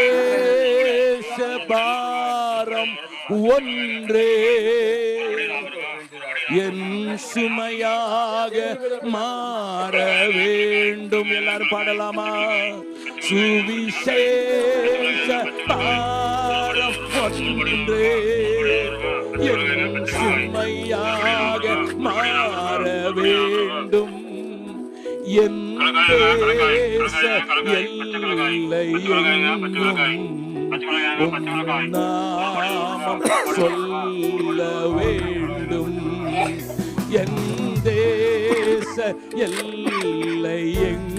சுவிசேஷ பாரம் ஒன்றே என் சுமையாக மாற வேண்டும். எல்லாரும் பாடலாமா? சுவிசேஷ பாரம் ஒன்றே என் சுமையாக மாற வேண்டும். என் தேச எல்லை எங்கும் நாமம் சொல்ல வேண்டும். என் தேச எல்லை எங்கும்